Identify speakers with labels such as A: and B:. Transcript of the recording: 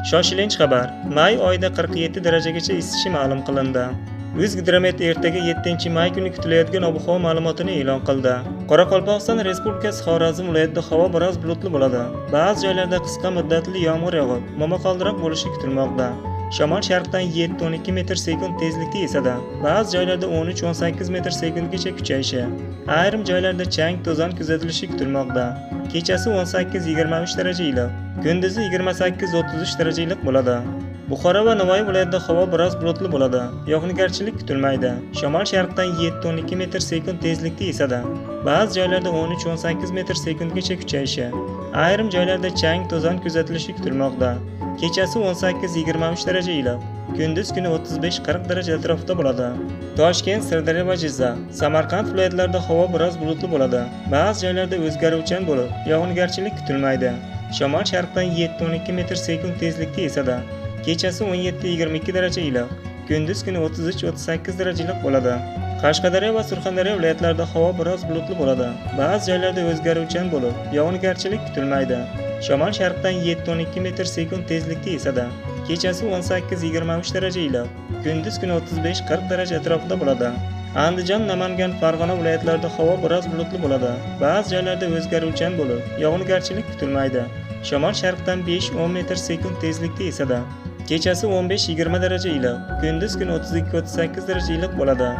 A: Shoshilinch xabar. May oyida 47 darajagacha isishi ma'lum qilindi. O'zgidromet ertaga 7-may kuni kutilayotgan ob-havo ma'lumotini e'lon qildi. Qoraqalpog'iston Respublikasi Xorazm viloyatida havo biroz bulutli bo'ladi. Ba'zi joylarda qisqa muddatli yomg'ir yog'ib, momaqaldiroq bo'lishi kutilmoqda. Shamol sharqdan 7-12 metr/sekund tezlikda esadi. Ba'zi joylarda 13-18 metr/sekundgacha kuchayishi. Ayrim joylarda chang-to'zon kuzatilishi kutilmoqda. Kechasi 18-23 daraja iliq, kunduzi 28-33 daraja iliq bo'ladi. Buxoro va Navoiy viloyatida havo biroz bulutli bo'ladi. Yog'ingarchilik kutilmaydi. Shamol sharqdan 7-12 metr/sekund tezlikda esadi. Ba'zi joylarda 13-18 metr/sekundgacha kuchayishi. Ayrim joylarda chang-to'zon kuzatilishi kutilmoqda. Kechasi 18-23 daraja iliq, kunduz kuni 35-40 daraja atrofida bo'ladi. Toshkent, Sirdaryo va Jizzax, Samarqand viloyatlarida havo biroz bulutli bo'ladi. Ba'zi joylarda o'zgaruvchan bo'lib, yog'ingarchilik kutilmaydi. Shamol sharqdan 7-12 metr/sekund tezlikda esadi. Kechasi 17-22 daraja iliq, kunduz kuni 33-38 daraja iliq bo'ladi. Qashqadaryo va Surxondaryo viloyatlarida havo biroz bulutli bo'ladi. Ba'zi joylarda o'zgaruvchan bo'lib, yog'ingarchilik kutilmaydi. Shamol sharqdan 7-12 metr/sekund tezlikda esadi. Kechasi 18-23 daraja iliq, kunduz kuni 35-40 daraja atrofida bo'ladi. Andijon, Namangan, Farg'ona viloyatlarida havo biroz bulutli bo'ladi. Ba'zi joylarda o'zgaruvchan bo'lib, yog'ingarchilik kutilmaydi. Shamol sharqdan 5-10 metr/sekund tezlikda esadi. Kechasi 15-20 daraja iliq, kunduz kuni 32-38 daraja iliq bo'ladi.